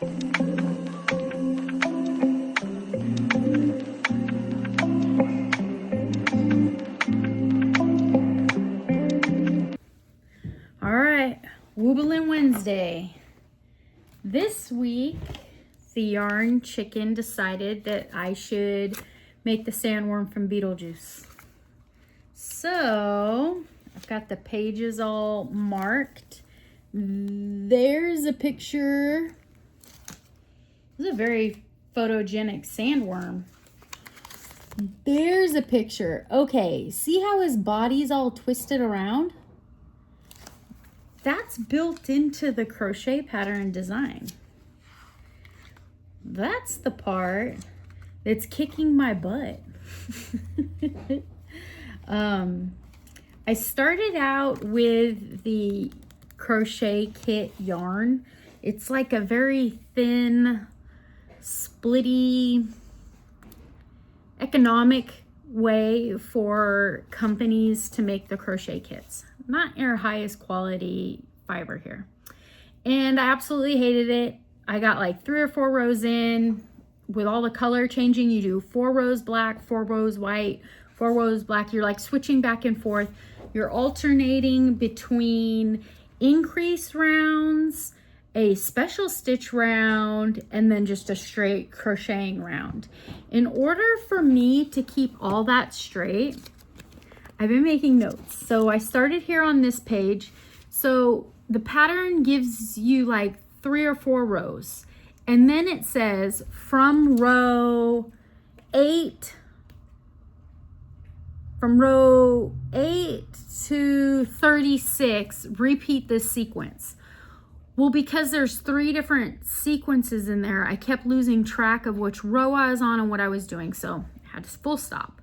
All right, Wobblin Wednesday. This week, the yarn chicken decided that I should make the sandworm from Beetlejuice. So I've got the pages all marked. There's a picture. This is a very photogenic sandworm. There's a picture. Okay, see how his body's all twisted around? That's built into the crochet pattern design. That's the part that's kicking my butt. I started out with the Crochet Kit yarn. It's like a very thin, splitty, economic way for companies to make the crochet kits. Not your highest quality fiber here. And I absolutely hated it. I got like 3 or 4 rows in. With all the color changing, you do 4 rows black, 4 rows white, 4 rows black. You're like switching back and forth. You're alternating between increase rounds, a special stitch round, and then just a straight crocheting round. In order for me to keep all that straight, I've been making notes. So I started here on this page. So the pattern gives you like 3 or 4 rows. And then it says from row 8 to 36, repeat this sequence. Well, because there's 3 different sequences in there, I kept losing track of which row I was on and what I was doing. So I had to full stop,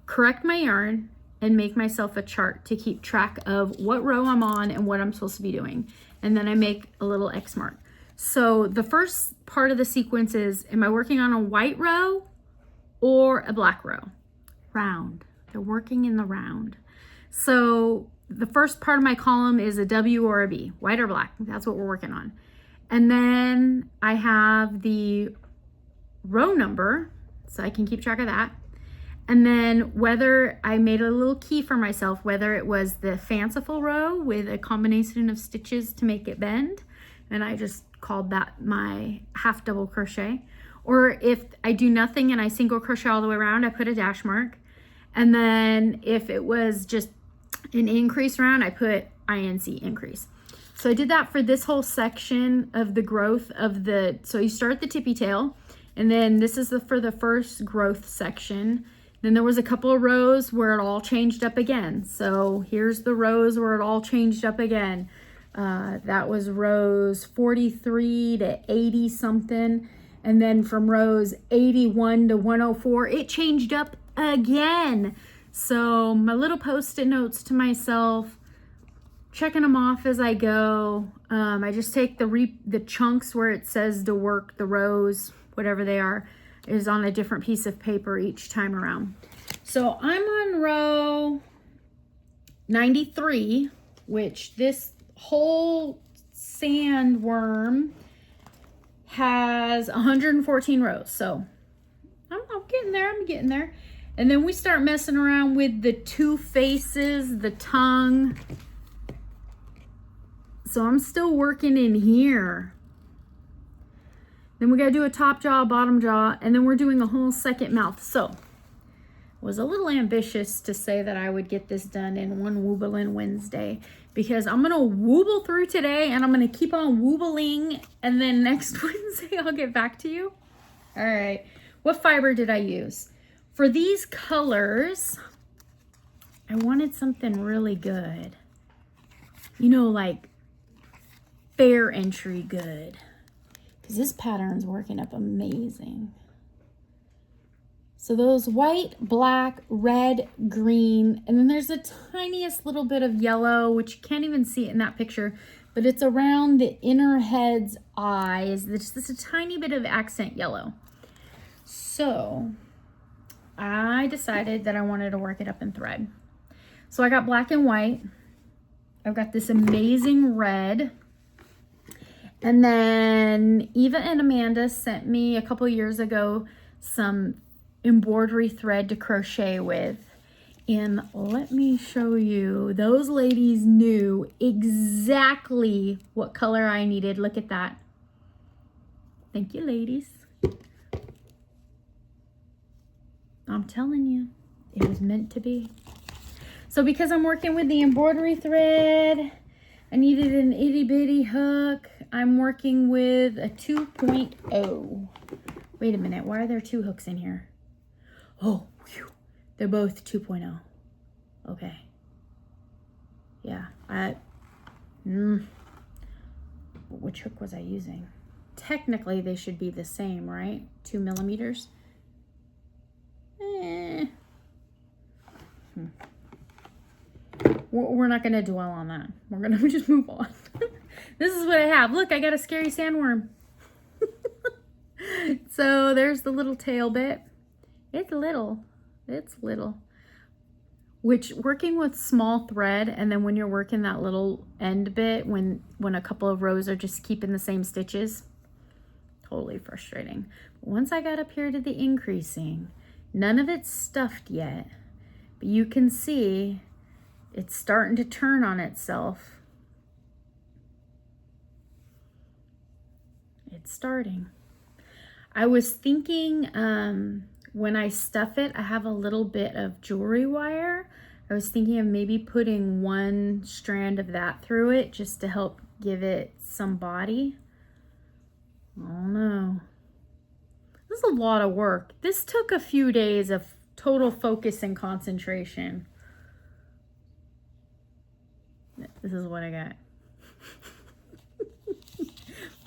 correct my yarn, and make myself a chart to keep track of what row I'm on and what I'm supposed to be doing. And then I make a little X mark. So the first part of the sequence is, am I working on a white row or a black row? Round. They're working in the round. So the first part of my column is a W or a B, white or black. That's what we're working on. And then I have the row number, so I can keep track of that. And then whether I made a little key for myself, whether it was the fanciful row with a combination of stitches to make it bend, and I just called that my half double crochet, or if I do nothing and I single crochet all the way around, I put a dash mark. And then if it was just an increase round, I put INC, increase. So I did that for this whole section of the growth of the, so you start the tippy tail, and then this is for the first growth section. Then there was a couple of rows where it all changed up again. So here's the rows where it all changed up again. That was rows 43 to 80 something. And then from rows 81 to 104, it changed up again. So my little post-it notes to myself, checking them off as I go. I just take the chunks where it says to work the rows, whatever they are, is on a different piece of paper each time around. So I'm on row 93, which this whole sandworm has 114 rows. So I'm getting there, I'm getting there. And then we start messing around with the 2 faces, the tongue. So I'm still working in here. Then we gotta do a top jaw, bottom jaw, and then we're doing a whole second mouth. So I was a little ambitious to say that I would get this done in one Wobblin Wednesday, because I'm gonna wobble through today and I'm gonna keep on wobbling, and then next Wednesday I'll get back to you. All right, what fiber did I use? For these colors, I wanted something really good. You know, like fair entry good. Because this pattern's working up amazing. So those white, black, red, green, and then there's the tiniest little bit of yellow, which you can't even see it in that picture, but it's around the inner head's eyes. There's just a tiny bit of accent yellow. So I decided that I wanted to work it up in thread. So I got black and white. I've got this amazing red. And then Eva and Amanda sent me a couple years ago some embroidery thread to crochet with. And let me show you, those ladies knew exactly what color I needed. Look at that. Thank you, ladies. I'm telling you, it was meant to be. So because I'm working with the embroidery thread, I needed an itty bitty hook. I'm working with a 2.0. Wait a minute, why are there two hooks in here? Oh, whew. They're both 2.0. Okay. Yeah, which hook was I using? Technically, they should be the same, right? 2 millimeters. We're not going to dwell on that. We're going to just move on. This is what I have. Look, I got a scary sandworm. So there's the little tail bit. It's little. It's little. Which, working with small thread, and then when you're working that little end bit, when a couple of rows are just keeping the same stitches, totally frustrating. But once I got up here to the increasing, none of it's stuffed yet, but you can see it's starting to turn on itself. It's starting. I was thinking when I stuff it, I have a little bit of jewelry wire. I was thinking of maybe putting one strand of that through it just to help give it some body. I don't know. This is a lot of work. This took a few days of total focus and concentration. This is what I got.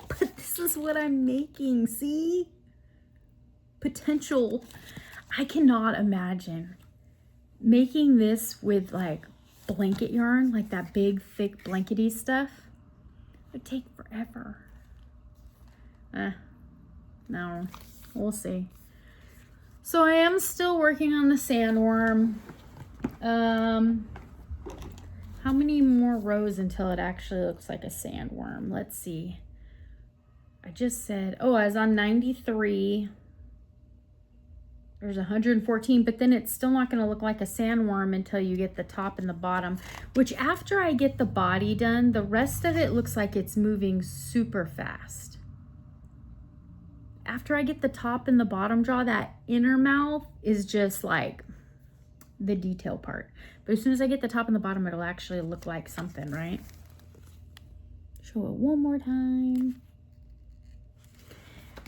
But this is what I'm making, see? Potential. I cannot imagine making this with like blanket yarn, like that big, thick blankety stuff. It would take forever. No, we'll see. So I am still working on the sandworm. How many more rows until it actually looks like a sandworm? Let's see. I just said, oh, I was on 93. There's 114, but then it's still not going to look like a sandworm until you get the top and the bottom, which after I get the body done, the rest of it looks like it's moving super fast. After I get the top and the bottom jaw, that inner mouth is just like the detail part. But as soon as I get the top and the bottom, it'll actually look like something, right? Show it one more time.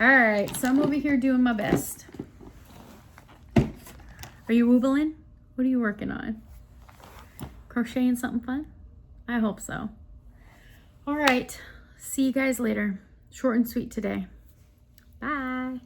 All right, so I'm over here doing my best. Are you wobbling? What are you working on? Crocheting something fun? I hope so. All right, see you guys later. Short and sweet today. Bye.